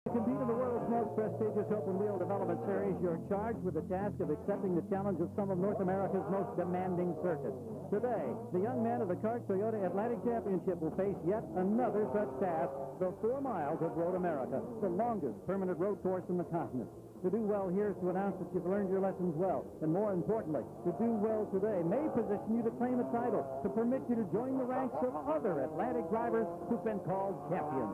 To compete in the world's most prestigious open wheel development series, you're charged with the task of accepting the challenge of some of North America's most demanding circuits. Today, the young men of the CART Toyota Atlantic Championship will face yet another such task, the 4 miles of Road America, the longest permanent road course in the continent. To do well here is to announce that you've learned your lessons well, and more importantly, to do well today may position you to claim a title, to permit you to join the ranks of other Atlantic drivers who've been called champions.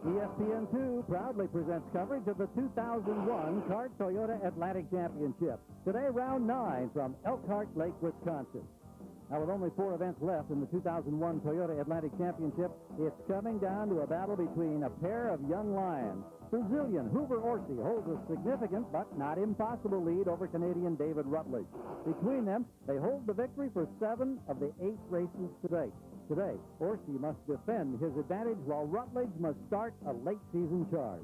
ESPN2 proudly presents coverage of the 2001 CART Toyota Atlantic Championship. Today, round 9 from Elkhart Lake, Wisconsin. Now, with only 4 events left in the 2001 Toyota Atlantic Championship, it's coming down to a battle between a pair of young lions. Brazilian Hoover Orsi holds a significant but not impossible lead over Canadian David Rutledge. Between them, they hold the victory for 7 of the 8 races to date. Today, Orsi must defend his advantage while Rutledge must start a late-season charge.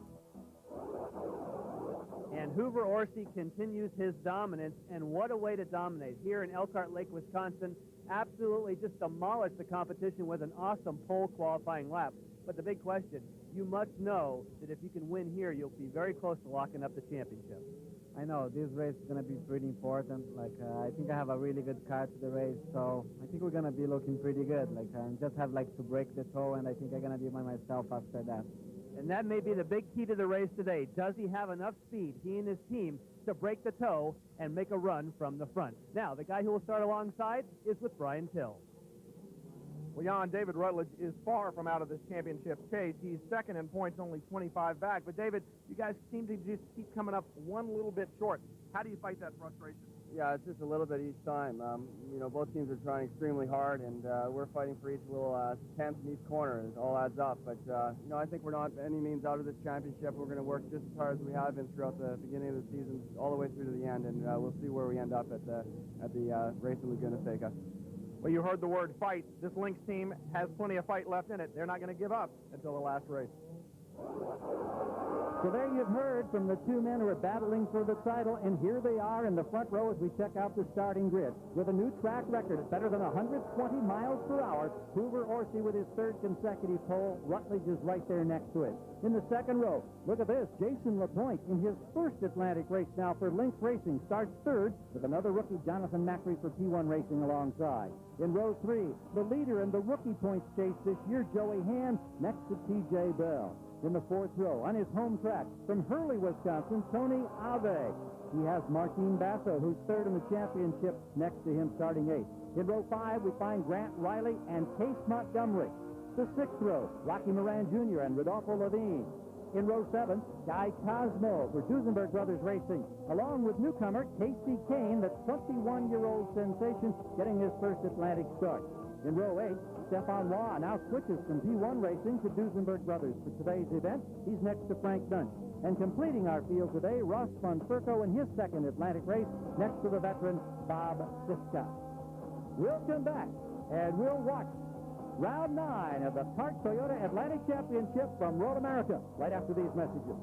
And Hoover Orsi continues his dominance, and what a way to dominate. Here in Elkhart Lake, Wisconsin, absolutely just demolished the competition with an awesome pole qualifying lap. But the big question, you must know that if you can win here, you'll be very close to locking up the championship. I know this race is going to be pretty important. I think I have a really good car to the race, so I think we're going to be looking pretty good. I just have to break the toe, and I think I'm going to be by myself after that. And that may be the big key to the race today. Does he have enough speed, he and his team, to break the toe and make a run from the front? Now, the guy who will start alongside is with Brian Till. Well, Jan, David Rutledge is far from out of this championship chase. He's second in points, only 25 back. But, David, you guys seem to just keep coming up one little bit short. How do you fight that frustration? Yeah, it's just a little bit each time. Both teams are trying extremely hard, and we're fighting for each little tenth in each corner. It all adds up. But, I think we're not by any means out of this championship. We're going to work just as hard as we have been throughout the beginning of the season, all the way through to the end, and we'll see where we end up at the race that we're going to take us. Well, you heard the word fight. This Lynx team has plenty of fight left in it. They're not going to give up until the last race. So there you've heard from the 2 men who are battling for the title, and here they are in the front row as we check out the starting grid. With a new track record at better than 120 miles per hour, Hoover Orsi with his 3rd consecutive pole. Rutledge is right there next to it. In the second row, look at this. Jason LaPointe, in his 1st Atlantic race now for Lynx Racing, starts 3rd with another rookie, Jonathan Macri, for P1 Racing alongside. In row 3, the leader in the rookie points chase this year, Joey Hand, next to T.J. Bell. In the 4th row, on his home track, from Hurley, Wisconsin, Tony Ave. He has Martin Basso, who's 3rd in the championship, next to him starting 8th. In row 5, we find Grant Riley and Case Montgomery. The 6th row, Rocky Moran Jr. and Rodolfo Levine. In row 7, Guy Cosmo for Duesenberg Brothers Racing, along with newcomer Casey Kane, the 21-year-old sensation, getting his 1st Atlantic start. In row 8, Stefan Waugh now switches from P1 Racing to Duesenberg Brothers. For today's event, he's next to Frank Dunch. And completing our field today, Ross Fonfurco in his 2nd Atlantic race, next to the veteran Bob Siska. We'll come back, and we'll watch round 9 of the CART Toyota Atlantic Championship from Road America right after these messages.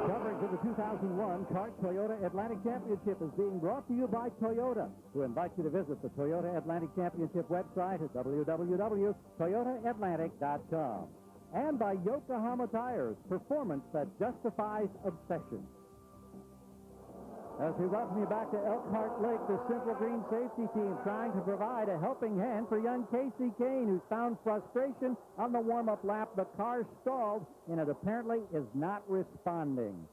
Coverage of the 2001 CART Toyota Atlantic Championship is being brought to you by Toyota, who invite you to visit the Toyota Atlantic Championship website at www.toyotaatlantic.com. And by Yokohama Tires, performance that justifies obsession. As we welcome you back to Elkhart Lake, the Simple Green safety team trying to provide a helping hand for young Casey Kane, who's found frustration on the warm-up lap. The car stalled, and it apparently is not responding.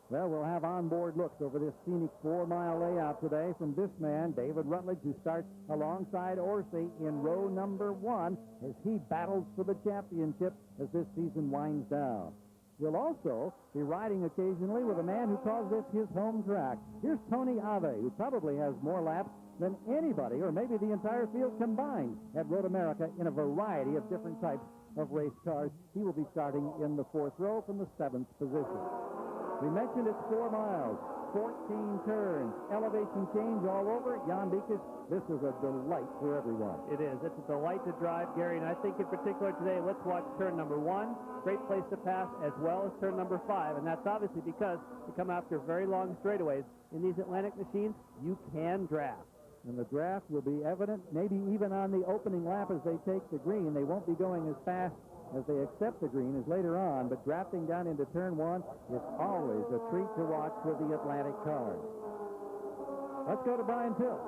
Well, we'll have onboard looks over this scenic 4-mile layout today from this man, David Rutledge, who starts alongside Orsi in row number 1 as he battles for the championship as this season winds down. We'll also be riding occasionally with a man who calls this his home track. Here's Tony Ave, who probably has more laps than anybody, or maybe the entire field combined, at Road America in a variety of different types of race cars. He will be starting in the 4th row from the 7th position. We mentioned it's 4 miles. 14 turns. Elevation change all over. Jan Beekes, this is a delight for everyone. It is. It's a delight to drive, Gary, and I think in particular today, let's watch turn number 1. Great place to pass, as well as turn number 5, and that's obviously because you come after very long straightaways. In these Atlantic machines, you can draft. And the draft will be evident, maybe even on the opening lap as they take the green. They won't be going as fast as they accept the green as later on, but drafting down into turn 1 is always a treat to watch with the Atlantic cars. Let's go to Brian Till.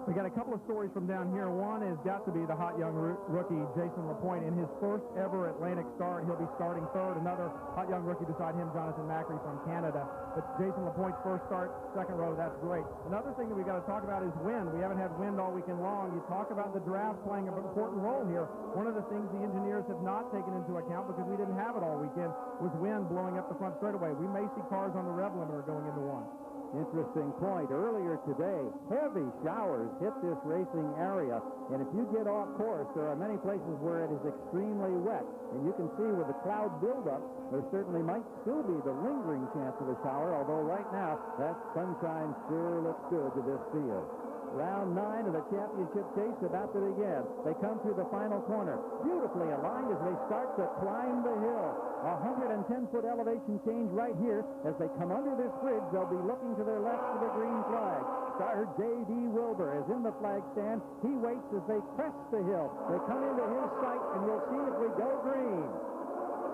We got a couple of stories from down here. One has got to be the hot young rookie, Jason LaPointe, in his first ever Atlantic start. He'll be starting third. Another hot young rookie beside him, Jonathan Macri from Canada. But Jason LaPointe's first start, second row, that's great. Another thing that we got to talk about is wind. We haven't had wind all weekend long. You talk about the draft playing an important role here. One of the things the engineers have not taken into account, because we didn't have it all weekend, was wind blowing up the front straightaway. We may see cars on the rev limiter going into 1. Interesting point. Earlier today, heavy showers hit this racing area, and if you get off course, there are many places where it is extremely wet, and you can see with the cloud buildup, there certainly might still be the lingering chance of a shower, although right now, that sunshine sure looks good to this field. Round 9 of the championship chase about to begin. They come through the final corner, beautifully aligned as they start to climb the hill. 110-foot elevation change right here. As they come under this bridge, they'll be looking to their left for the green flag. Starter J.D. Wilbur is in the flag stand. He waits as they crest the hill. They come into his sight, and you'll see if we go green.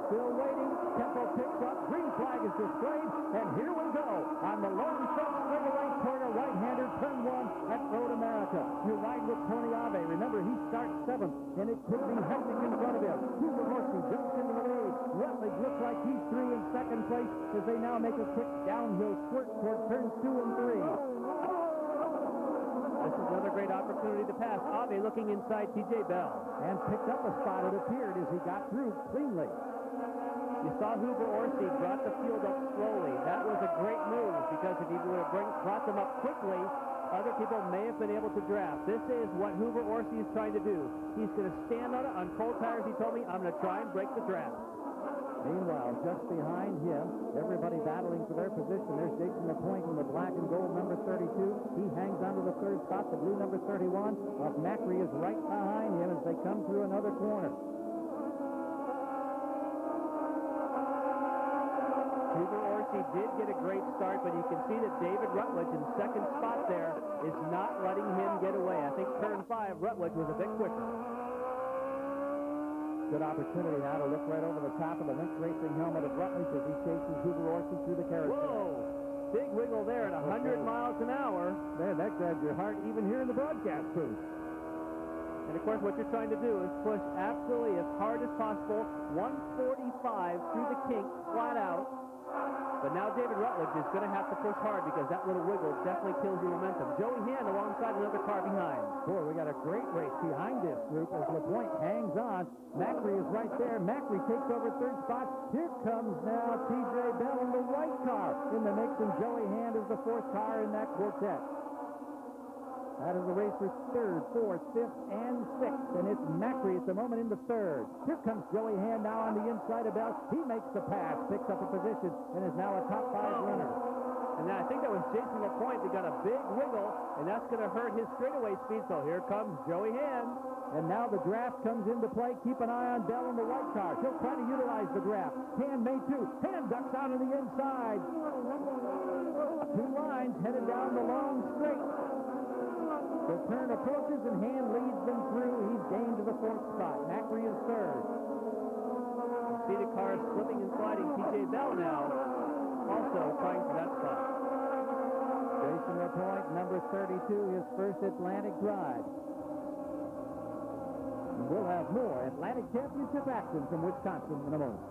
Still waiting. Tempo picks up. Green flag is displayed, and here we go on the lone stretch straightaway corner, right-hander, turn 1 at Road America. You ride with Tony Ave. Remember, he starts 7th, and it could be hectic in front of him. Hoover Horsey jumps into the lead. Rutledge looks like he's through in second place as they now make a quick downhill squirt toward turns 2 and 3. This is another great opportunity to pass. Ave looking inside T.J. Bell. And picked up a spot, it appeared, as he got through cleanly. You saw Hoover Horsey brought the field up slowly. That was a great move, because if he would have brought them up quickly, other people may have been able to draft. This is what Hoover Horsey is trying to do. He's going to stand on it on cold tires. He told me, I'm going to try and break the draft. Meanwhile, just behind him, everybody battling for their position. There's Jason LaPointe in the black and gold number 32. He hangs onto the third spot, the blue number 31. While Macri is right behind him as they come through another corner. Hoover Horsey did get a great start, but you can see that David Rutledge in second spot there is not letting him get away. I think turn 5, Rutledge was a bit quicker. Good opportunity now to look right over the top of the Lynx Racing helmet of Rutledge as he chases Hoover Horsey through the carriage. Whoa! Big wiggle there at 100 miles an hour. Man, that grabs your heart even here in the broadcast booth. And of course, what you're trying to do is push absolutely as hard as possible. 145 through the kink, flat out. But now David Rutledge is going to have to push hard, because that little wiggle definitely kills your momentum. Joey Hand alongside another car behind. Boy, we got a great race behind this group as LaPointe hangs on. Macri is right there. Macri takes over third spot. Here comes now T.J. Bell in the white car in the mix, and Joey Hand is the fourth car in that quartet. That is the race for third, fourth, fifth, and sixth. And it's Macri at the moment in the third. Here comes Joey Hand now on the inside of Bell. He makes the pass, picks up a position, and is now a top 5 runner. And I think that was Jason LaPointe that got a big wiggle, and that's going to hurt his straightaway speed. So here comes Joey Hand. And now the draft comes into play. Keep an eye on Bell in the white car. He'll try to utilize the draft. Hand may too. Hand ducks out on the inside. 2 lines headed down the long straight. The turn approaches and Hand leads them through. He's gained to the 4th spot. Macri is 3rd. See the car slipping and sliding. T.J. Bell now also trying for that spot. Jason LaPointe, number 32, his first Atlantic drive. And we'll have more Atlantic Championship action from Wisconsin in a moment.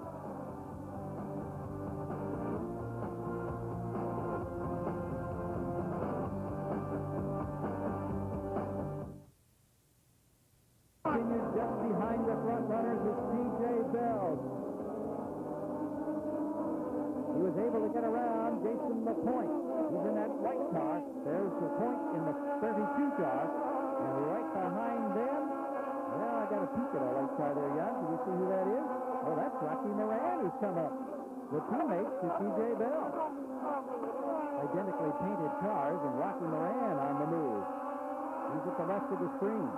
Just behind the front runners is T.J. Bell. He was able to get around Jason LaPointe. He's in that white car. There's LaPointe in the 32 car. And right behind them, well, I got a peek at a white car there, Jan. Do you see who that is? Oh, that's Rocky Moran who's come up. The teammate to T.J. Bell. identically painted cars, and Rocky Moran on the move. He's at the left of the screen.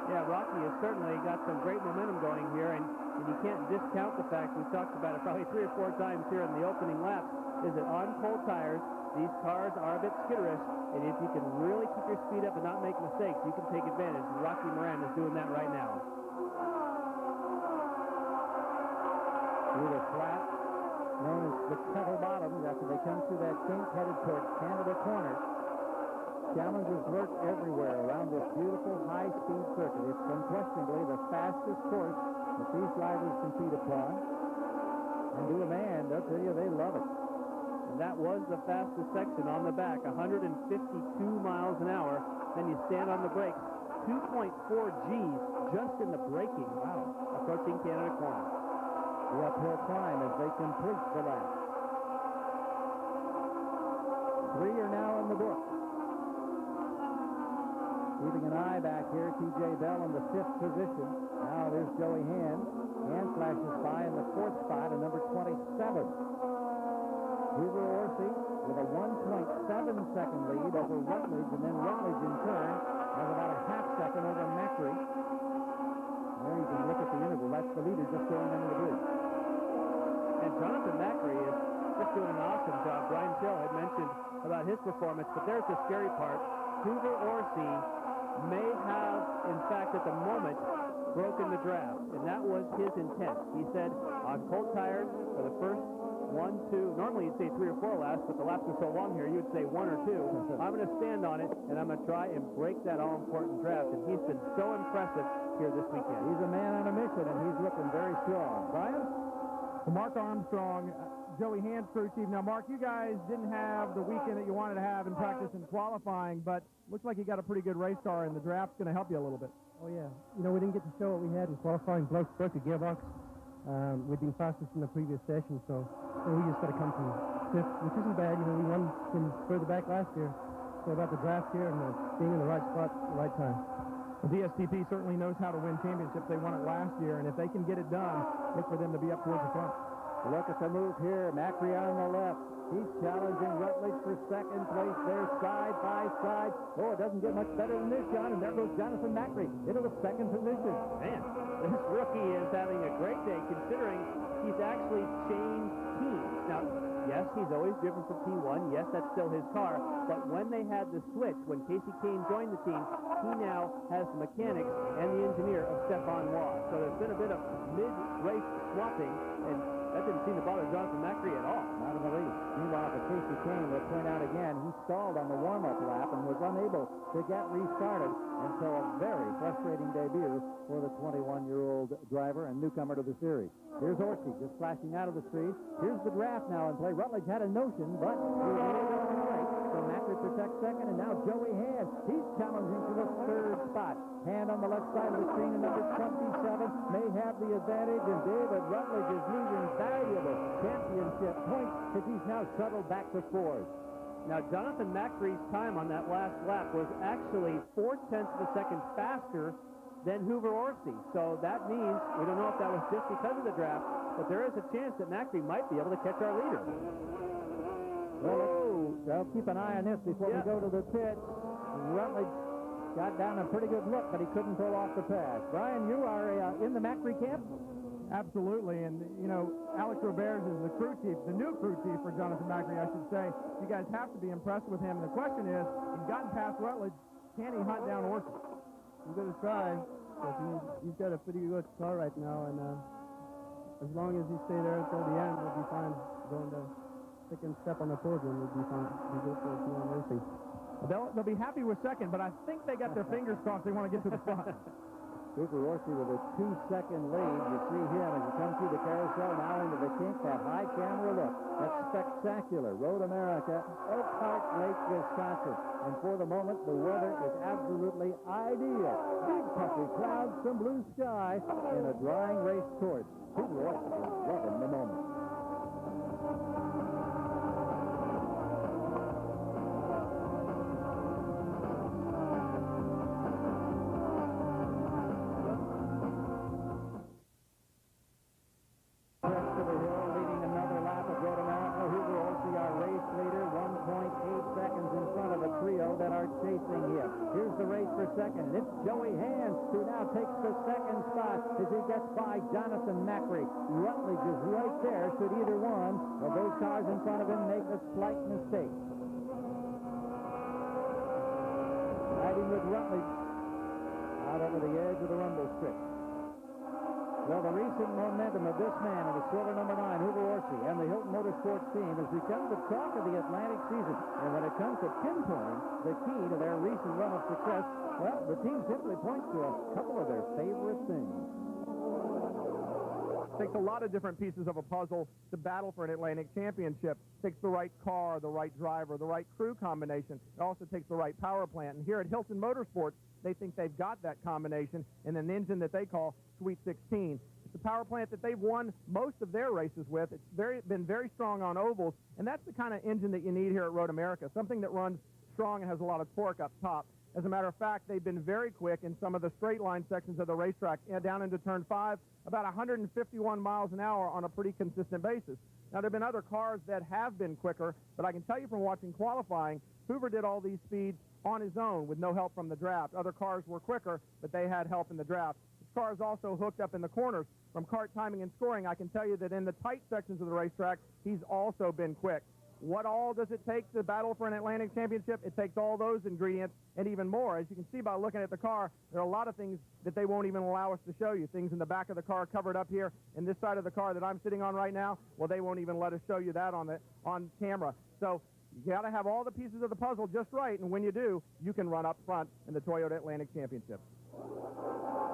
Yeah, Rocky has certainly got some great momentum going here, and you can't discount the fact, we've talked about it probably 3 or 4 times here in the opening lap, is that on cold tires, these cars are a bit skitterish, and if you can really keep your speed up and not make mistakes, you can take advantage. Rocky Moran is doing that right now. Through the flat, known as the kettle bottoms, after they come through that kink headed towards Canada Corner. Challenges lurk everywhere around this beautiful high-speed circuit. It's unquestionably the fastest course that these drivers compete upon. And to a man, they'll tell you they love it. And that was the fastest section on the back, 152 miles an hour. Then you stand on the brakes, 2.4 Gs just in the braking. Wow. Approaching Canada Corner. The uphill climb as they complete the lap. 3 are now in the book. Keeping an eye back here, T.J. Bell in the 5th position. Now there's Joey Hand. Hand flashes by in the 4th spot at number 27. Hoover Orsi with a 1.7-second lead over Rutledge, and then Rutledge in turn has about a half second over Macri. There you can look at the interval. That's the leader just going under the bridge. And Jonathan Macri is just doing an awesome job. Brian Till had mentioned about his performance, but there's the scary part. Hoover Orsi may have, in fact, at the moment, broken the draft, and that was his intent. He said, on cold tires for the first 1, 2, normally you'd say 3 or 4 laps, but the laps are so long here, you'd say 1 or 2. I'm going to stand on it, and I'm going to try and break that all-important draft, and he's been so impressive here this weekend. He's a man on a mission, and he's looking very strong. Brian? Well, Mark Armstrong, Joey Hand's crew chief. Now, Mark, you guys didn't have the weekend that you wanted to have in practice and qualifying, but looks like you got a pretty good race car, and the draft's going to help you a little bit. Oh, yeah. You know, we didn't get to show what we had in qualifying. Broke the gearbox. We'd been fastest in the previous session, so we just got to come from 5th, which isn't bad. You know, we won from further back last year. So about the draft here and being in the right spot at the right time. The DSTP certainly knows how to win championships. They won it last year, and if they can get it done, look for them to be up towards the front. Look at the move here. Macri on the left. He's challenging Rutledge for second place. They're side by side. Oh, it doesn't get much better than this, John. And there goes Jonathan Macri into the second position. Man, this rookie is having a great day, considering he's actually changed teams. Now, yes, he's always driven for P1. Yes, that's still his car. But when they had the switch, when Casey Kane joined the team, he now has the mechanics and the engineer of Stefan Waugh. So there's been a bit of mid-race swapping, and that didn't seem to bother Jonathan Macri at all. Not in the least. Meanwhile, for Casey Kane, we'll point out again, he stalled on the warm-up lap and was unable to get restarted, and so a very frustrating debut for the 21-year-old driver and newcomer to the series. Here's Orsi just flashing out of the street. Here's the draft now in play. Rutledge had a notion, but he was laid up in right. So Macri protects second, and now Joey Hand. He's challenging for the 3rd spot. Hand on the left side of the screen, and number 27 may have the advantage, and David Rutledge is losing valuable championship points as he's now shuttled back to 4th. Now, Jonathan Macri's time on that last lap was actually 0.4 of a second faster than Hoover Orsi. So that means, we don't know if that was just because of the draft, but there is a chance that Macri might be able to catch our leader. Well, keep an eye on this before we go to the pit. Rutledge got down a pretty good look, but he couldn't pull off the pass. Brian, you are in the Macri camp? Absolutely, and, you know, Alex Roberts is the crew chief, the new crew chief for Jonathan Macri, I should say. You guys have to be impressed with him. And the question is, he's gotten past Rutledge, can he hunt down Orsi? We're going to try, but he's got a pretty good car right now, and as long as he stay there until the end, we'll be fine. Going to second step on the podium would be fine. Be good for P1 racing. They'll be happy with second, but I think they got their fingers crossed. They want to get to the front. Hoover Orsi with a 2-second lead. You see him as he comes through the carousel, now into the kink, that high camera look. That's spectacular. Road America, Elkhart Lake, Wisconsin. And for the moment, the weather is absolutely ideal. Big puffy clouds, some blue sky, in a drying race course. Hoover Orsi is loving the moment. racing him. Here's the race for second, and it's Joey Hand who now takes the second spot as he gets by Jonathan Macri. Rutledge is right there should either one of those cars in front of him make a slight mistake. Riding with Rutledge out over the edge of the rumble strip. Well, the recent momentum of this man in the silver number 9, Hoover Orsi, and the Hilton Motorsports team has become the talk of the Atlantic season. And when it comes to pinpointing the key to their recent run of success, well, the team simply points to a couple of their favorite things. Takes a lot of different pieces of a puzzle to battle for an Atlantic championship. Takes the right car, the right driver, the right crew combination. It also takes the right power plant. And here at Hilton Motorsports, they think they've got that combination in an engine that they call Sweet 16. It's a power plant that they've won most of their races with. It's been very strong on ovals, and that's the kind of engine that you need here at Road America, something that runs strong and has a lot of torque up top. As a matter of fact, they've been very quick in some of the straight line sections of the racetrack, down into turn 5, about 151 miles an hour on a pretty consistent basis. Now, there have been other cars that have been quicker, but I can tell you from watching qualifying, Hoover did all these speeds on his own with no help from the draft. Other cars were quicker, but they had help in the draft. His car is also hooked up in the corners. From kart timing and scoring, I can tell you that in the tight sections of the racetrack, he's also been quick. What all does it take to battle for an Atlantic championship? It takes all those ingredients and even more. As you can see by looking at the car, there are a lot of things that they won't even allow us to show you. Things in the back of the car covered up here, and this side of the car that I'm sitting on right now, well, they won't even let us show you that on camera. So you got to have all the pieces of the puzzle just right, and when you do, you can run up front in the Toyota Atlantic Championship.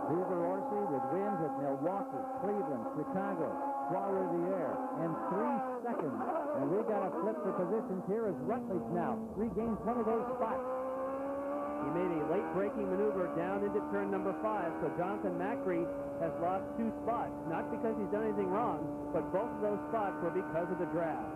Hoover Orsi with wins at Milwaukee, Cleveland, Chicago, Trois-Rivières, and 3 seconds. And we got to flip the positions here as Rutledge now regains one of those spots. He made a late braking maneuver down into turn number 5, so Jonathan Macri has lost 2 spots. Not because he's done anything wrong, but both of those spots were because of the draft.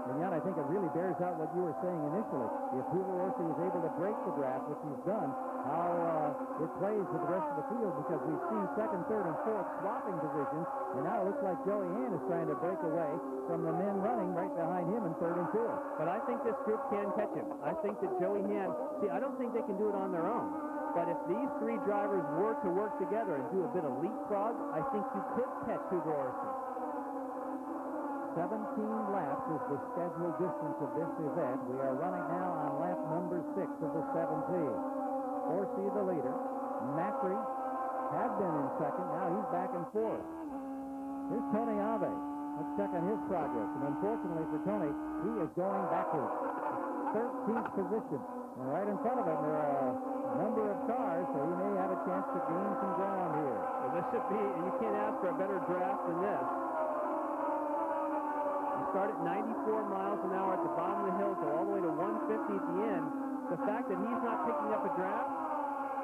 And yet I think it really bears out what you were saying initially. If Hoover Orsi is able to break the draft, which he's done, how it plays with the rest of the field, because we've seen second, third, and fourth swapping positions, and now it looks like Joey Hand is trying to break away from the men running right behind him in third and fourth. But I think this group can catch him. I think that Joey Hand, I don't think they can do it on their own. But if these 3 drivers were to work together and do a bit of leapfrog, I think you could catch Hoover Orsi. 17 laps is the scheduled distance of this event. We are running now on lap number 6 of the 17. Orsi the leader. Macri had been in second. Now he's back in fourth. Here's Tony Ave. Let's check on his progress. And unfortunately for Tony, he is going backwards. 13th position. And right in front of him, there are a number of cars, so he may have a chance to gain some ground here. Well, this should be, and you can't ask for a better draft than this. Start at 94 miles an hour at the bottom of the hill, go all the way to 150 at the end. The fact that he's not picking up a draft,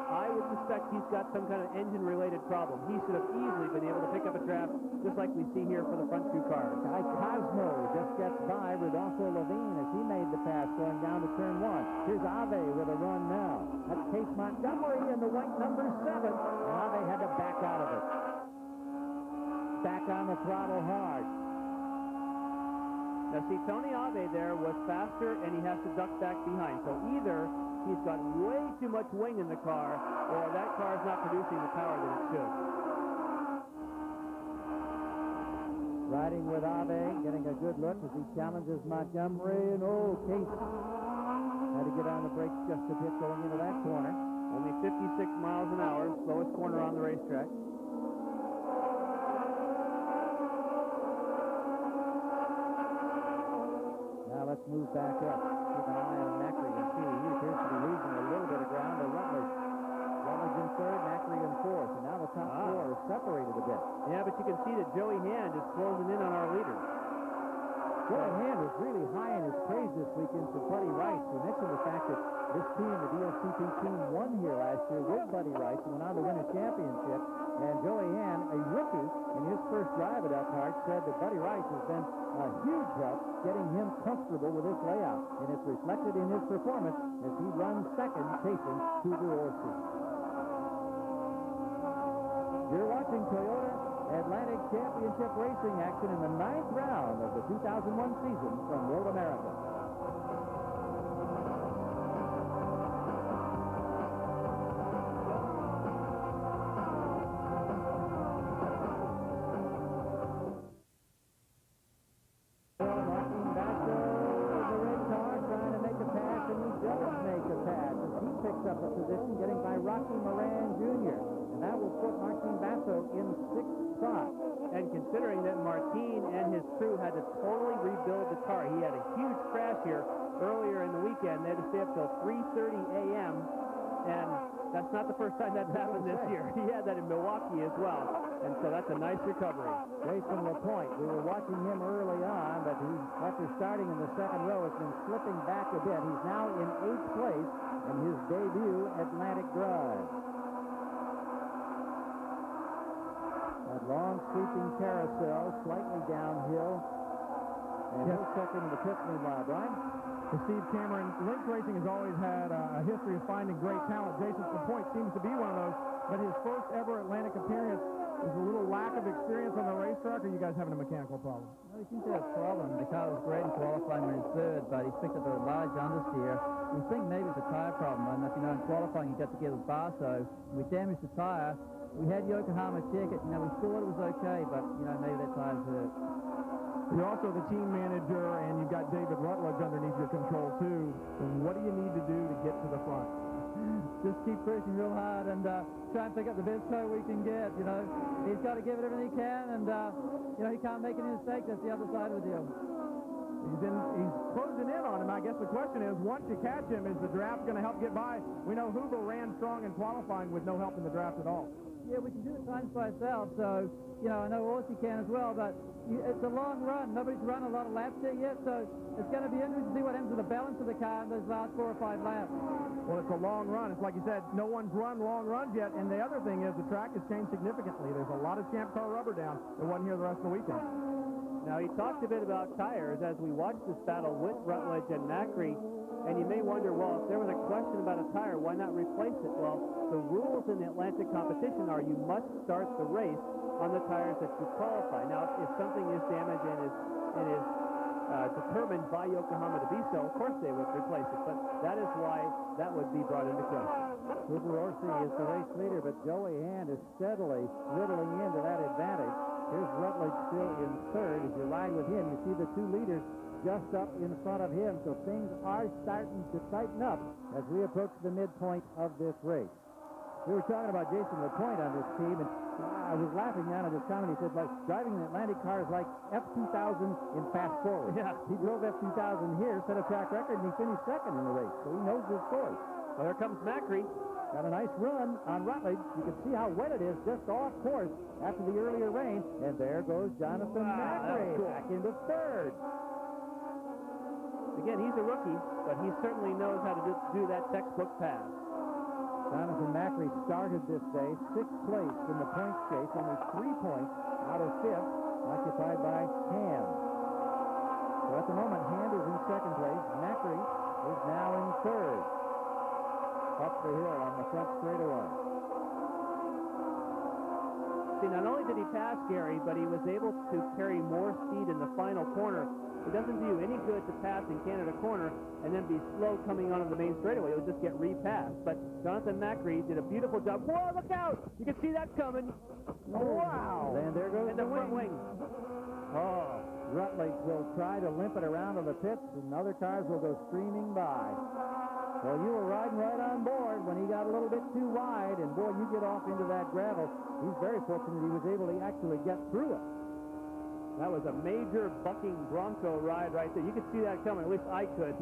I would suspect he's got some kind of engine-related problem. He should have easily been able to pick up a draft, just like we see here for the front 2 cars. Guy Cosmo just gets by Rodolfo Levine as he made the pass going down to turn 1. Here's Ave with a run now. That's Case Montgomery in the white number 7. And Ave had to back out of it. Back on the throttle hard. Now, see, Tony Ave there was faster, and he has to duck back behind. So either he's got way too much wing in the car, or that car is not producing the power that it should. Riding with Ave, getting a good look as he challenges Montgomery, and Case had to get on the brakes just a bit going into that corner. Only 56 miles an hour, slowest corner on the racetrack. Let's move back up. Keep an eye on Macri and see. He appears to be losing a little bit of ground to Rutledge. Rutledge in third, Macri in fourth. And now the top 4 is separated a bit. Yeah, but you can see that Joey Hand is closing in on our leader. Joey Hand was really high in his praise this weekend for Buddy Rice. We mentioned the fact that this team, the DLCP team, won here last year with Buddy Rice and went on to win a championship. And Joey Hand, a rookie in his first drive at Elkhart, said that Buddy Rice has been a huge help getting him comfortable with this layout. And it's reflected in his performance as he runs second, chasing Hoover Orsi. You're watching Toyota Atlantic Championship Racing action in the 9th round of the 2001 season from Road America. up a position, getting by Rocky Moran Jr. And that will put Martin Basso in 6th spot. And considering that Martin and his crew had to totally rebuild the car, he had a huge crash here earlier in the weekend. They had to stay up till 3:30 a.m., and that's not the first time that's happened this year. He had that in Milwaukee as well, and so that's a nice recovery. Jason LaPointe, we were watching him early on, but he, after starting in the second row, has been slipping back a bit. He's now in 8th place in his debut Atlantic Drive. That long sweeping carousel, slightly downhill. And he'll check into the pits meanwhile, Brian. For Steve Cameron, Lynx Racing has always had a history of finding great talent. Jason LaPointe seems to be one of those, but his first ever Atlantic appearance is a little lack of experience on the racetrack, or you guys having a mechanical problem? No, he seems to have a problem. The car was great in qualifying when he was third, but he's picked up a large understeer. We think maybe it's a tyre problem, and if you know in qualifying you got together with Basso, we damaged the tyre. We had Yokohama check it. We thought it was okay, but maybe that tire's hurt. You're also the team manager, and you've got David Rutledge underneath your control, too. And what do you need to do to get to the front? Just keep pushing real hard and try and pick up the best tow we can get, He's got to give it everything he can, and, he can't make any mistakes. That's the other side of the deal. He's closing in on him. I guess the question is, once you catch him, is the draft going to help get by? We know Hoover ran strong in qualifying with no help in the draft at all. Yeah, we can do the times by ourselves, so, I know Orsi can as well, but it's a long run. Nobody's run a lot of laps here yet, so it's going to be interesting to see what happens to the balance of the car in those last 4 or 5 laps. Well, it's a long run. It's like you said, no one's run long runs yet, and the other thing is the track has changed significantly. There's a lot of Champ Car rubber down. There wasn't here the rest of the weekend. Now, he talked a bit about tires as we watched this battle with Rutledge and Macri, and you may wonder, well, if there was a question about a tire, why not replace it? Well, the rules in the Atlantic competition are you must start the race on the tires that you qualify. Now, if something is damaged and is determined by Yokohama to be so, of course they would replace it, but that is why that would be brought into question. Hoover Orsi is the race leader, but Joey Hand is steadily whittling into that advantage. Here's Rutledge still in third. As you ride with him, you see the two leaders just up in front of him, so things are starting to tighten up as we approach the midpoint of this race. We were talking about Jason LaPointe on this team, and I was laughing down at his comment. He said, like, driving an Atlantic car is like F2000 in fast forward. Yeah. He drove F2000 here, set a track record, and he finished second in the race, so he knows his story. Well, here comes Macri. Got a nice run on Rutledge. You can see how wet it is just off course after the earlier rain. And there goes Jonathan Macri cool. back into third. Again, he's a rookie, but he certainly knows how to do that textbook pass. Jonathan Macri started this day 6th place in the points chase, only 3 points out of 5th, occupied by Hand. So at the moment, Hand is in 2nd place. Macri is now in 3rd. Up the hill on the front straightaway. See, not only did he pass Gary, but he was able to carry more speed in the final corner. It doesn't do you any good to pass in Canada Corner and then be slow coming onto the main straightaway. You'll just get repassed. But Jonathan Macri did a beautiful job. Whoa, look out! You can see that coming. Wow! And there goes the front wing. Oh, Rutledge will try to limp it around to the pits, and other cars will go streaming by. Well, you were riding right on board when he got a little bit too wide, and boy, you get off into that gravel. He's very fortunate he was able to actually get through it. That was a major bucking Bronco ride right there. You could see that coming. At least I could.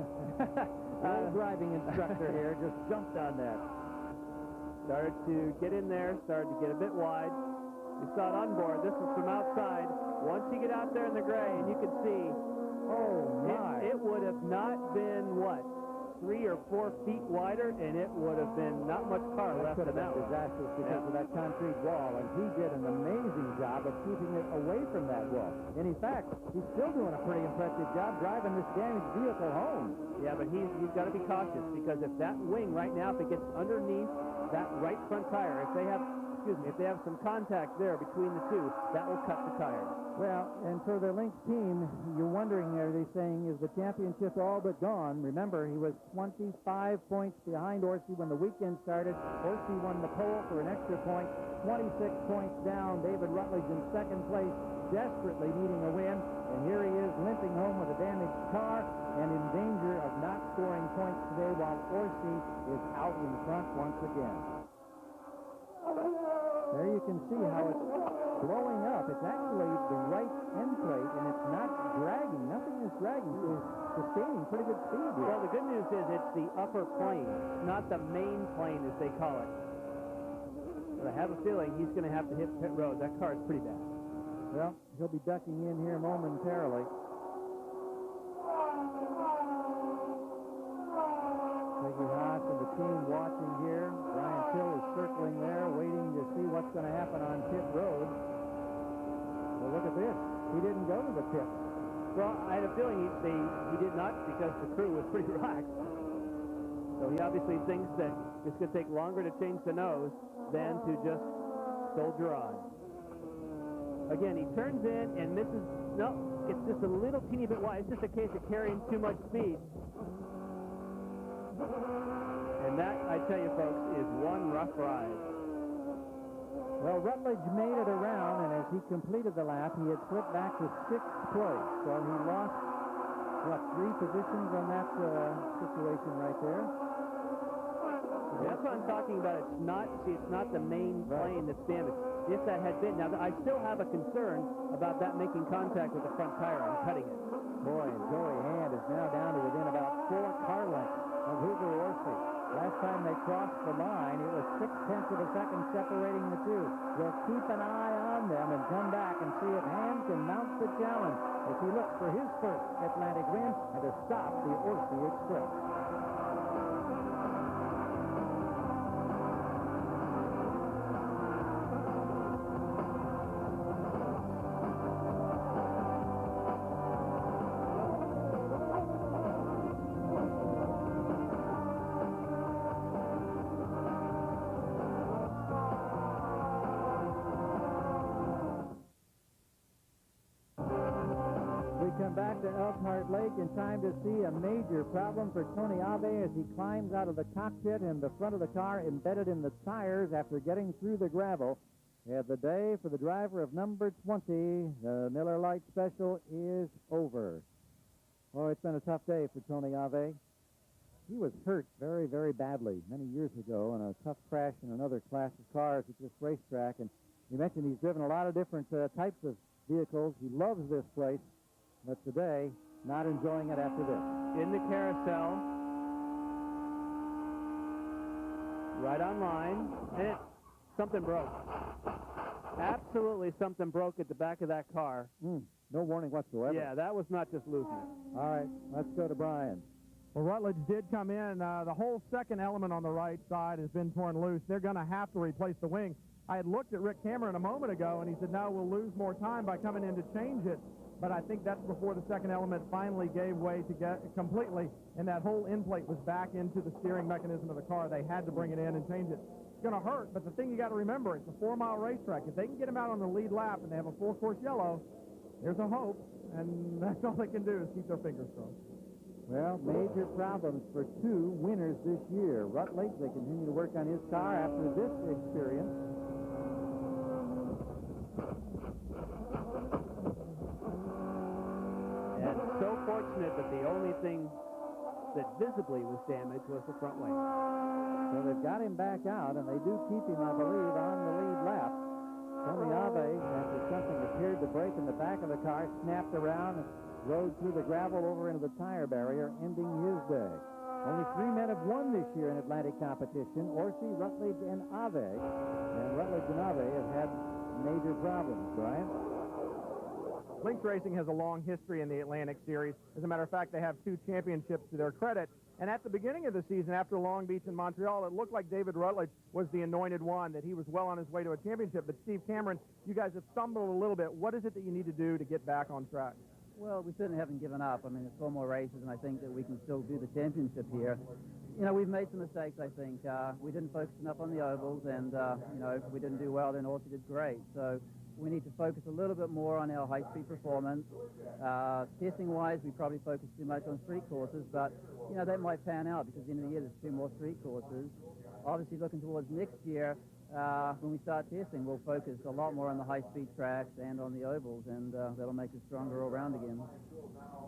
Old driving instructor here just jumped on that. Started to get in there, started to get a bit wide. You saw it on board. This was from outside. Once you get out there in the gray, and you could see, oh my, it would have not been, what, 3 or 4 feet wider, and it would have been not much car left could in have that been disastrous because of that concrete wall, and he did an amazing job of keeping it away from that wall. And in fact, he's still doing a pretty impressive job driving this damaged vehicle home. Yeah, but he's got to be cautious, because if that wing right now, if it gets underneath that right front tire, if they have some contact there between the two, that will cut the tire. Well, and for the Lynx team, you're wondering, are they saying, is the championship all but gone? Remember, he was 25 points behind Orsi when the weekend started. Orsi won the pole for an extra point. 26 points down. David Rutledge in 2nd place, desperately needing a win. And here he is limping home with a damaged car and in danger of not scoring points today, while Orsi is out in front once again. There you can see how it's blowing up. It's actually the right end plate, and it's not dragging. Nothing is dragging. It's sustaining pretty good speed here. Well, the good news is it's the upper plane, not the main plane, as they call it. But I have a feeling he's going to have to hit pit road. That car is pretty bad. Well, he'll be ducking in here momentarily. Peggy Haas and the team watching here. Brian Till is circling there, waiting to see what's going to happen on pit road. Well, look at this. He didn't go to the pit. Well, I had a feeling he did not, because the crew was pretty relaxed. So he obviously thinks that it's going to take longer to change the nose than to just soldier on. Again, he turns in and misses. No, it's just a little teeny bit wide. It's just a case of carrying too much speed. And that, I tell you folks, is one rough ride. Well, Rutledge made it around, and as he completed the lap, he had slipped back to 6th place. So he lost, what, 3 positions on that situation right there? That's what I'm talking about. It's not the main plane that's damaged. If that had been, now I still have a concern about that making contact with the front tire and cutting it. Boy, and Joey Hand is now down to within about 4 car lengths of Hugo Orsi. Last time they crossed the line, it was 0.6 of a second separating the two. We'll keep an eye on them and come back and see if Hand can mount the challenge as he looks for his first Atlantic win and to stop the Orsi Express. Back to Elkhart Lake in time to see a major problem for Tony Ave as he climbs out of the cockpit and the front of the car embedded in the tires after getting through the gravel. And the day for the driver of number 20, the Miller Lite Special, is over. Oh, it's been a tough day for Tony Ave. He was hurt very, very badly many years ago in a tough crash in another class of cars at this racetrack. And he mentioned he's driven a lot of different types of vehicles. He loves this place. But today, not enjoying it after this. In the carousel, right on line, and something broke. Absolutely something broke at the back of that car. No warning whatsoever. Yeah, that was not just losing it. All right, let's go to Brian. Well, Rutledge did come in. The whole second element on the right side has been torn loose. They're going to have to replace the wing. I had looked at Rick Cameron a moment ago, and he said, no, we'll lose more time by coming in to change it. But I think that's before the second element finally gave way to get completely, and that whole end plate was back into the steering mechanism of the car. They had to bring it in and change it. It's going to hurt, but the thing you got to remember, it's a 4-mile racetrack. If they can get him out on the lead lap and they have a full-course yellow, there's a hope, and that's all they can do is keep their fingers crossed. Well, major problems for 2 winners this year. Rutledge, they continue to work on his car after this experience. So fortunate that the only thing that visibly was damaged was the front wing. So they've got him back out, and they do keep him, I believe, on the lead lap. Tony Ave, after something appeared to break in the back of the car, snapped around and rode through the gravel over into the tire barrier, ending his day. Only 3 men have won this year in Atlantic competition, Orsi, Rutledge, and Ave. And Rutledge and Ave have had major problems, Brian. Lynx Racing has a long history in the Atlantic Series. As a matter of fact, they have 2 championships to their credit. And at the beginning of the season, after Long Beach and Montreal, it looked like David Rutledge was the anointed one, that he was well on his way to a championship. But Steve Cameron, you guys have stumbled a little bit. What is it that you need to do to get back on track? Well, we certainly haven't given up. I mean, it's 4 more races, and I think that we can still do the championship here. You know, we've made some mistakes, I think. We didn't focus enough on the ovals, and, you know, if we didn't do well, then Orsi did great. So we need to focus a little bit more on our high-speed performance. Testing-wise, we probably focus too much on street courses, but, you know, that might pan out because at the end of the year, there's 2 more street courses. Obviously, looking towards next year, when we start testing, we'll focus a lot more on the high-speed tracks and on the ovals, and that'll make us stronger all round again.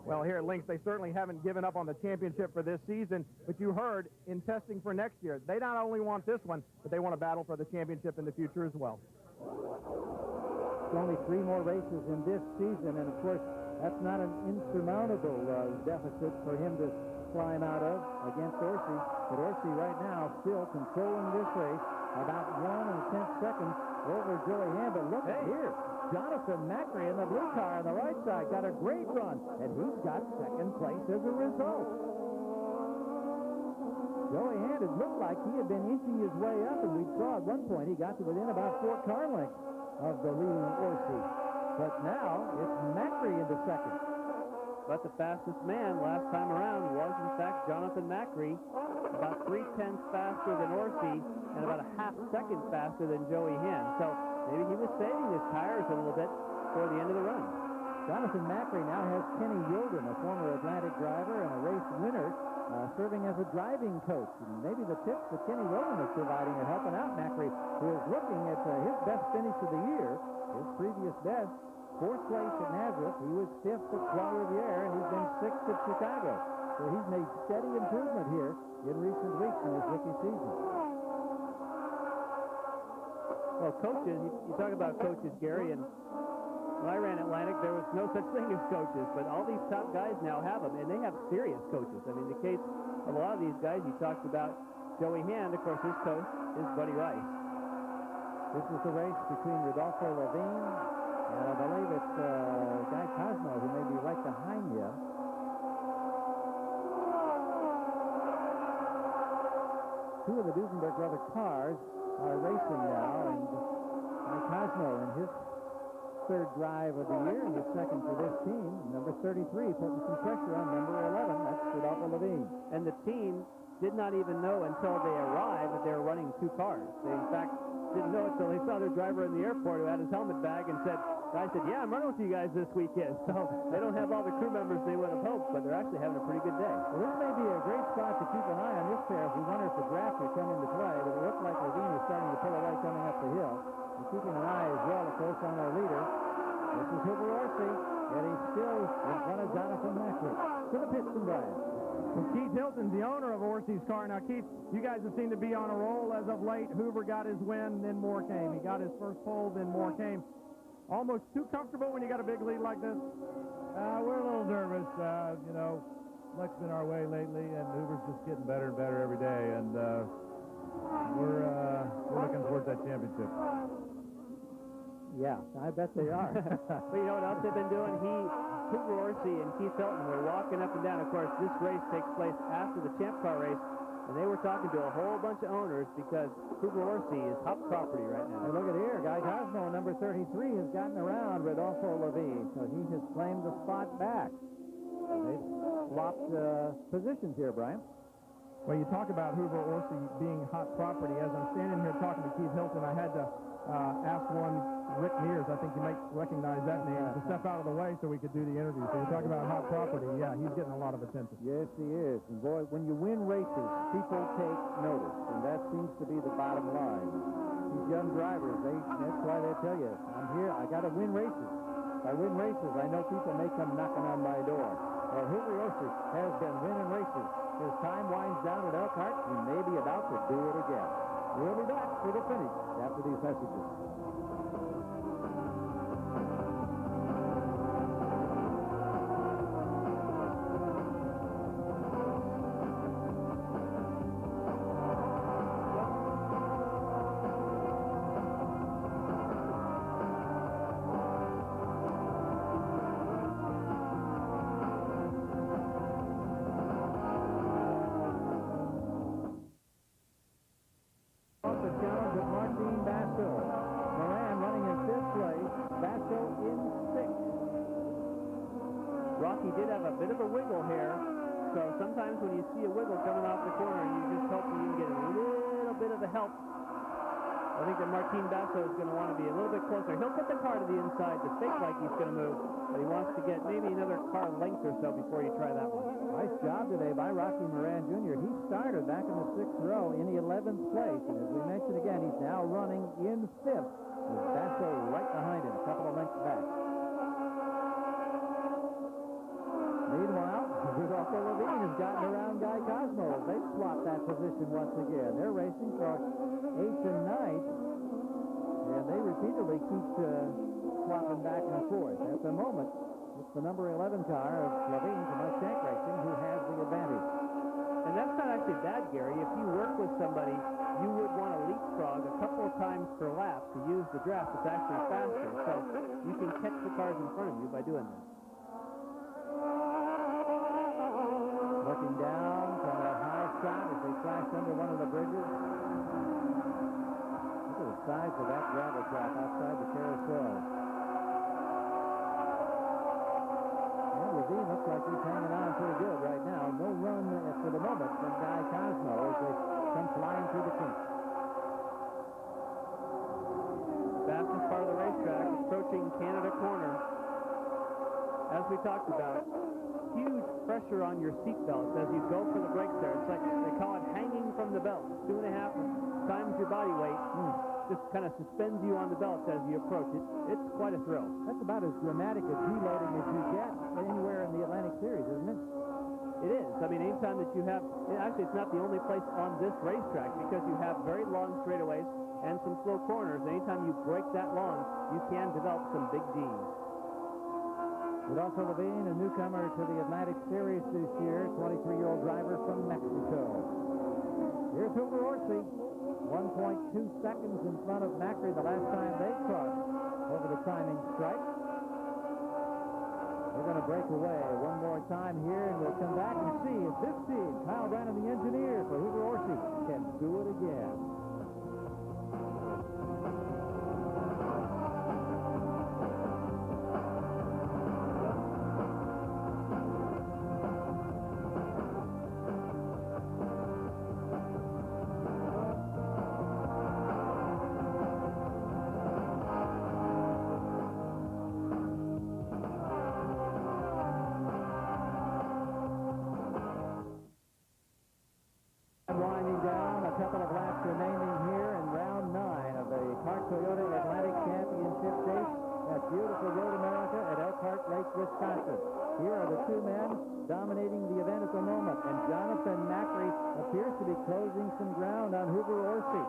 Well, here at Lynx, they certainly haven't given up on the championship for this season, but you heard in testing for next year, they not only want this one, but they want to battle for the championship in the future as well. It's only 3 more races in this season, and of course, that's not an insurmountable deficit for him to climb out of against Orsi. But Orsi right now still controlling this race about 1 1/10 seconds over Joey Hand. But look here, Jonathan Macri in the blue car on the right side got a great run, and he's got second place as a result. Joey Hand, it looked like he had been inching his way up, and we saw at one point he got to within about 4 car lengths of the leading Orsi. But now it's Macri into second. But the fastest man last time around was, in fact, Jonathan Macri, about 3/10 faster than Orsi and about a half second faster than Joey Hand. So maybe he was saving his tires a little bit for the end of the run. Jonathan Macri now has Kenny Wilden, a former Atlantic driver and a race winner, serving as a driving coach. And maybe the tips that Kenny Wilden is providing are helping out Macri, who is looking at his best finish of the year, his previous best. 4th place at Nazareth. He was 5th at Trois-Rivières, and he's been 6th at Chicago. So he's made steady improvement here in recent weeks in his rookie season. Well, coaches, you talk about coaches, Gary, and when I ran Atlantic, there was no such thing as coaches, but all these top guys now have them, and they have serious coaches. I mean, the case of a lot of these guys, you talked about Joey Hand, of course, his coach is Buddy Rice. This is the race between Rodolfo Levine and I believe it's Guy Cosmo, who may be right behind you. Two of the Duesenberg brother cars are racing now, and Guy Cosmo in his 3rd drive of the year and the 2nd for this team. Number 33 putting some pressure on number 11. That's Rodolfo Levine. And the team did not even know until they arrived that they were running 2 cars. They, in fact, didn't know until they saw their driver in the airport who had his helmet bag and said, guy said, yeah, I'm running with you guys this weekend. So they don't have all the crew members they would have hoped, but they're actually having a pretty good day. Well, this may be a great spot to keep an eye on this pair if we wonder if the draft would come into play, but it looked like Levine was starting to pull away coming up the hill. And keeping an eye as well, of course, on our leader. This is Hoover Orsi, and he's still in front of Jonathan Macri. To the pits and Brian. Well, Keith Hilton's the owner of Orsi's car. Now, Keith, you guys have seemed to be on a roll as of late. Hoover got his win, then more came. He got his first pole, then more came. Almost too comfortable when you got a big lead like this? We're a little nervous. You know, luck's been our way lately, and Hoover's just getting better and better every day, and we're looking towards that championship. Yeah, I bet they are. But you know what else they've been doing? Hoover Orsi and Keith Hilton were walking up and down. Of course, this race takes place after the Champ Car race, and they were talking to a whole bunch of owners because Hoover Orsi is hot property right now. And look at here, Guy Cosmo, number 33, has gotten around Rodolfo Levine, so he has claimed the spot back. They've swapped positions here, Brian. Well, you talk about Hoover Orsi being hot property. As I'm standing here talking to Keith Hilton, I had to ask one, Rick Mears, I think you might recognize that name, to step out of the way so we could do the interview. So you're talking about hot property. Yeah, he's getting a lot of attention. Yes, he is. And boy, when you win races, people take notice, and that seems to be the bottom line. These young drivers, that's why they tell you, I'm here, I got to win races. If I win races, I know people may come knocking on my door. Well, Hoover Orsi has been winning races. His time winds down at Elkhart, he may be about to do it again. We'll be back for the finish after these messages. Rocky did have a bit of a wiggle here, so sometimes when you see a wiggle coming off the corner, you just hope that you can get a little bit of the help. I think that Martin Basso is going to want to be a little bit closer. He'll put the car to the inside to fake like he's going to move, but he wants to get maybe another car length or so before you try that one. Nice job today by Rocky Moran Jr. He started back in the 6th row in the 11th place, and as we mentioned again, he's now running in 5th with Basso right behind him, a couple of lengths back. Meanwhile, Rudolfo Levine has gotten around Guy Cosmo. They've swapped that position once again. They're racing for 8th and 9th, and they repeatedly keep swapping back and forth. At the moment, it's the number 11 car of Levine from Mustang Racing who has the advantage. And that's not actually bad, Gary. If you work with somebody, you would want to leapfrog a couple of times per lap to use the draft. It's actually faster, so you can catch the cars in front of you by doing this. Looking down from that high shot as they flash under one of the bridges. Look at the size of that gravel trap outside the carousel. And Levine looks like he's hanging on pretty good right now. No run for the moment from Guy Cosmo as they come flying through the kinks. Fastest part of the racetrack, approaching Canada Corner. As we talked about, huge pressure on your seat belts as you go for the brakes there. It's like they call it hanging from the belt. 2.5 times your body weight. Just kind of suspends you on the belt as you approach it. It's quite a thrill. That's about as dramatic a deloading as you get anywhere in the Atlantic Series, isn't it? It is. I mean, anytime that you have, actually it's not the only place on this racetrack because you have very long straightaways and some slow corners. Anytime you break that long, you can develop some big Ds. Rudolfo Levine, a newcomer to the Atlantic Series this year, 23-year-old driver from Mexico. Here's Hoover Orsi, 1.2 seconds in front of Macri the last time they crossed over the timing stripe. They're going to break away one more time here, and we'll come back and see if this team, Kyle Brannon, the engineer for Hoover Orsi, can do it again. Winding down, a couple of laps remaining here in round 9 of the Clark Toyota Atlantic Championship Chase at beautiful Road America at Elkhart Lake, Wisconsin. Here are the two men dominating the event at the moment, and Jonathan Macri appears to be closing some ground on Hoover Orsi.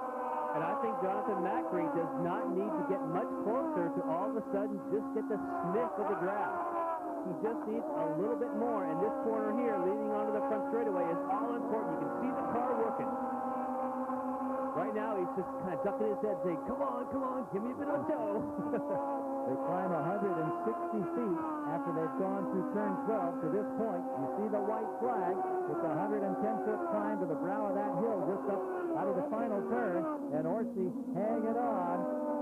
And I think Jonathan Macri does not need to get much closer to all of a sudden just get the sniff of the draft. He just needs a little bit more, and this corner here leading onto the front straightaway is all important. You can see the car working. Right now, he's just kind of ducking his head saying, come on, give me a bit of a tow. They climb 160 feet after they've gone through turn 12 to this point. You see the white flag. It's a 110-foot climb to the brow of that hill just up out of the final turn, and Orsi hanging on,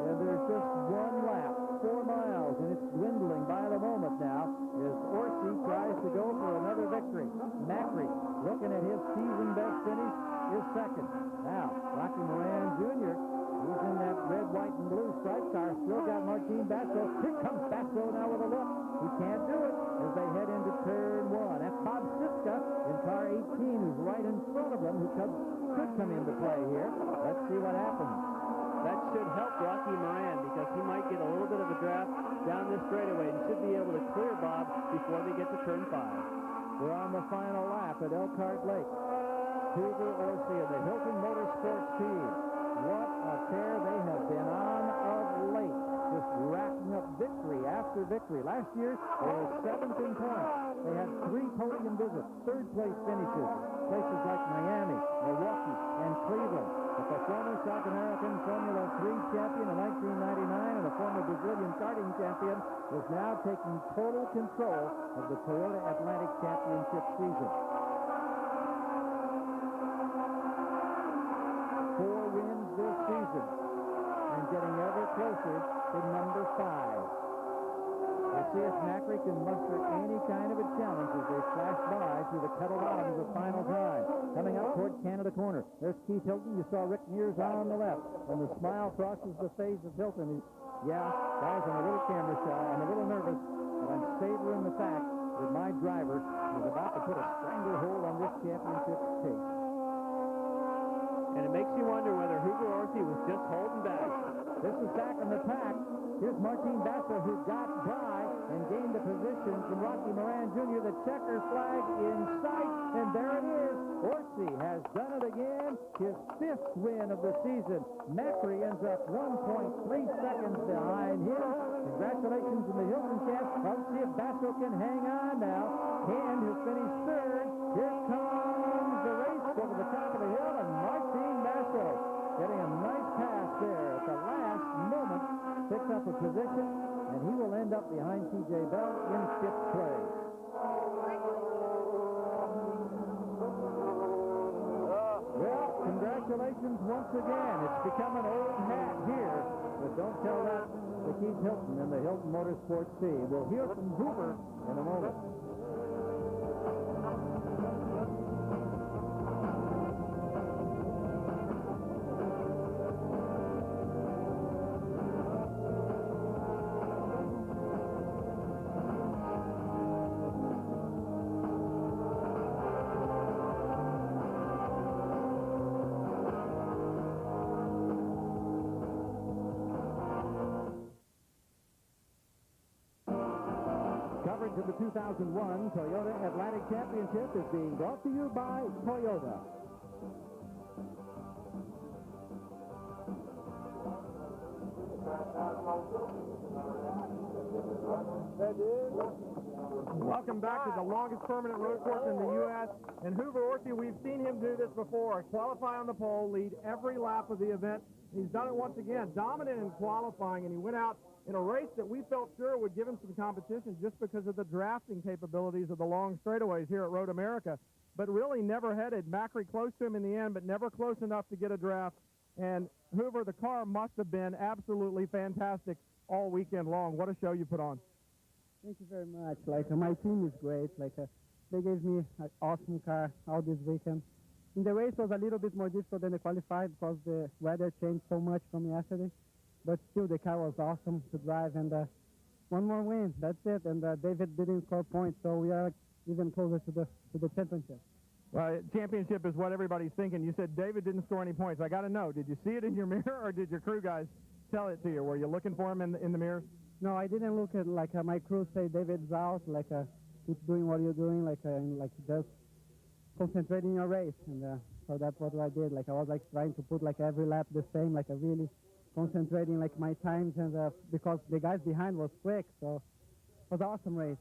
and there's just one lap, 4 miles, and it's dwindling by the moment now as Orsi tries to go for another victory. Macri, looking at his season best finish, is second. Now, Rocky Moran Jr., he's in that red, white, and blue striped car, still got Martin Basso. Here comes Basso now with a look. He can't do it as they head into turn 1. That's Bob Siska in car 18, who's right in front of them, who could come into play here. Let's see what happens. That should help Rocky Moran because he might get a little bit of a draft down this straightaway and should be able to clear Bob before they get to turn 5. We're on the final lap at Elkhart Lake. Hoover Orsi and the Hilton Motorsports team. What a tear they have been on of late. Just racking up victory after victory. Last year, they were 7th in points. They had 3 podium visits, 3rd place finishes. Places like Miami, Milwaukee, and Cleveland. But the former South American Formula 3 champion in 1999 and the former Brazilian karting champion is now taking total control of the Toyota Atlantic Championship season. 4 wins this season and getting ever closer to number 5. We'll see if Macri can muster any kind of a challenge as they flash by through the Kettle Bottoms of final time. Coming up toward Canada Corner. There's Keith Hilton. You saw Rick Mears on the left. When the smile crosses the face of Hilton, guys, I'm a little camera shy. I'm a little nervous, but but I'm savoring the fact that my driver is about to put a stranglehold on this championship chase. And it makes you wonder whether Hugo Orsi was just holding back. This is back in the pack. Here's Martin Basso, who got by and gained a position from Rocky Moran Jr. The checkered flag in sight, and there it is. Orsi has done it again, his 5th win of the season. Macri ends up 1.3 seconds behind him. Congratulations in the Hilton camp. Let's see if Basso can hang on now. Hand has finished 3rd. Here comes the race over the top of the hill, and Martin Basso getting a nice pass there at the last moment, picks up a position, and he will end up behind T.J. Bell in 5th place. Well, congratulations once again. It's become an old hat here, but don't tell that to Keith Hilton and the Hilton Motorsports team. We'll hear from Hoover in a moment. Coverage of the 2001 Toyota Atlantic Championship is being brought to you by Toyota. Welcome back to the longest permanent road course in the U.S. And Hoover Orsi, we've seen him do this before. Qualify on the pole, lead every lap of the event. He's done it once again, dominant in qualifying, and he went out in a race that we felt sure would give him some competition just because of the drafting capabilities of the long straightaways here at Road America. But really never headed. Macri close to him in the end, but never close enough to get a draft. And Hoover, the car must have been absolutely fantastic all weekend long. What a show you put on. Thank you very much. My team is great. They gave me an awesome car all this weekend. And the race was a little bit more difficult than the qualified because the weather changed so much from yesterday. But still, the car was awesome to drive, and one more win. That's it. And David didn't score points, so we are even closer to the championship. Well, championship is what everybody's thinking. You said David didn't score any points. I got to know, did you see it in your mirror, or did your crew guys tell it to you? Were you looking for him in the mirror? No, I didn't look at my crew say David's out. Keep doing what you're doing. Just concentrating your race, and so that's what I did. I was trying to put every lap the same. Really concentrating my times, and because the guys behind was quick, so it was an awesome race.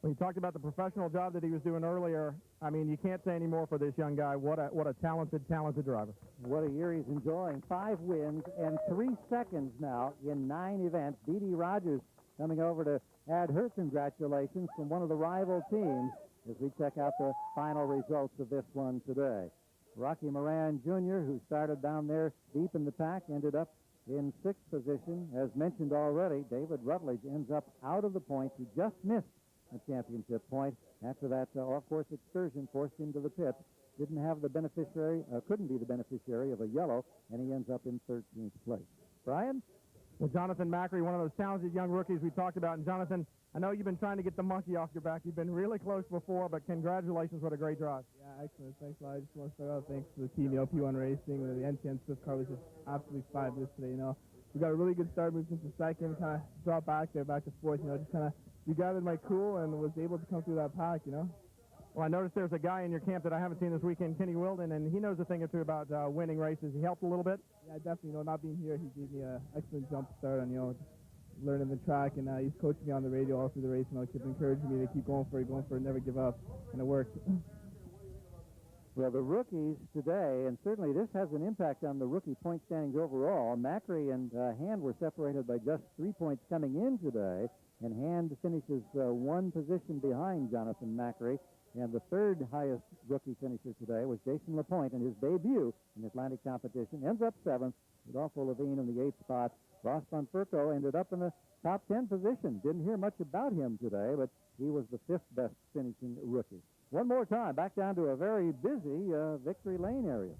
Well, you talked about the professional job that he was doing earlier. I mean, you can't say any more for this young guy. What a talented driver. What a year he's enjoying. 5 wins and 3 seconds now in 9 events. D.D. Rogers coming over to add her congratulations from one of the rival teams as we check out the final results of this one today. Rocky Moran Jr., who started down there deep in the pack, ended up in 6th position. As mentioned already, David Rutledge ends up out of the points. He just missed a championship point after that off-course excursion forced him to the pits. Didn't have the beneficiary, couldn't be the beneficiary of a yellow, and he ends up in 13th place. Brian? Well, Jonathan Macri, one of those talented young rookies we talked about. And Jonathan, I know you've been trying to get the monkey off your back. You've been really close before, but congratulations. What a great drive. Yeah, excellent. Thanks a lot. I just want to start out thanks to the team, P1 Racing. The NTN Swift car was just absolutely fabulous today, We got a really good start, moved into second, kind of dropped back to fourth, just kind of, you gathered my cool and was able to come through that pack, Well, I noticed there's a guy in your camp that I haven't seen this weekend, Kenny Wilden, and he knows a thing or two about winning races. He helped a little bit? Yeah, definitely. Not being here, he gave me an excellent jump start on, just learning the track, and he's coaching me on the radio all through the race, keep encouraging me to keep going for it, never give up, and it worked. Well, the rookies today, and certainly this has an impact on the rookie point standings overall. Macri and Hand were separated by just 3 points coming in today, and Hand finishes 1 position behind Jonathan Macri. And the 3rd highest rookie finisher today was Jason LaPointe in his debut in Atlantic competition. Ends up 7th. Rodolfo Levine in the 8th spot. Ross Bonfurco ended up in the top 10 position. Didn't hear much about him today, but he was the 5th best finishing rookie. One more time, back down to a very busy Victory Lane area.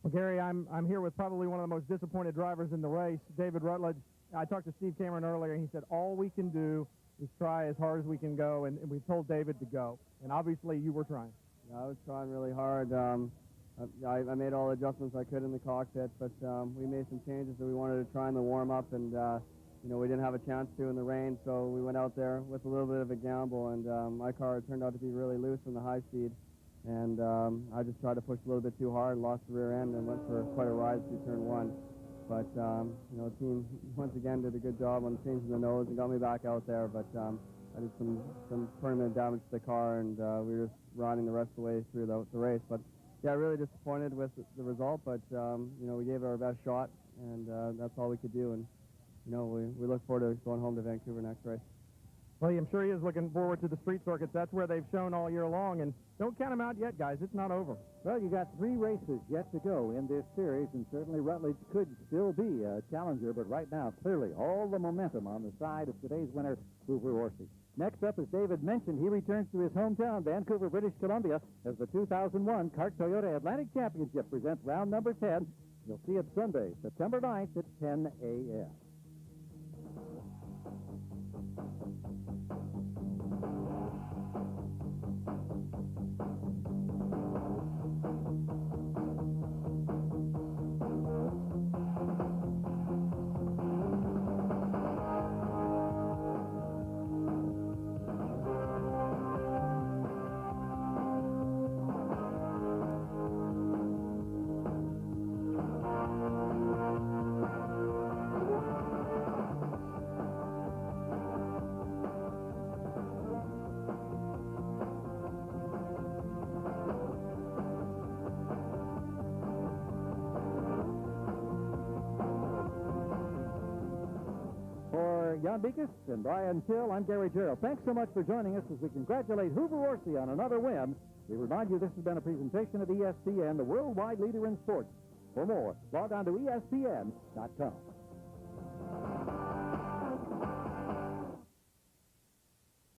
Well, Gary, I'm here with probably one of the most disappointed drivers in the race, David Rutledge. I talked to Steve Cameron earlier, and he said all we can do just try as hard as we can go, and we told David to go. And obviously you were trying. Yeah, I was trying really hard. I made all the adjustments I could in the cockpit, but we made some changes that we wanted to try in the warm-up, and you know, we didn't have a chance to in the rain, so we went out there with a little bit of a gamble, and my car turned out to be really loose in the high speed, and I just tried to push a little bit too hard, lost the rear end, and went for quite a ride through turn one. But you know, the team once again did a good job on changing the nose and got me back out there, but I did some permanent damage to the car, and we were just riding the rest of the way through the race. But yeah, really disappointed with the result, but you know, we gave it our best shot, and that's all we could do. And you know, we look forward to going home to Vancouver next race. Well, I'm sure he is looking forward to the street circuits. That's where they've shown all year long, and don't count them out yet, guys. It's not over. Well, you got 3 races yet to go in this series, and certainly Rutledge could still be a challenger, but right now, clearly, all the momentum on the side of today's winner, Hoover Horsey. Next up, as David mentioned, he returns to his hometown, Vancouver, British Columbia, as the 2001 CART Toyota Atlantic Championship presents round number 10. You'll see it Sunday, September 9th at 10 a.m. Jan Beekes and Brian Till, I'm Gary Gerald. Thanks so much for joining us as we congratulate Hoover Horsey on another win. We remind you this has been a presentation of ESPN, the worldwide leader in sports. For more, log on to ESPN.com.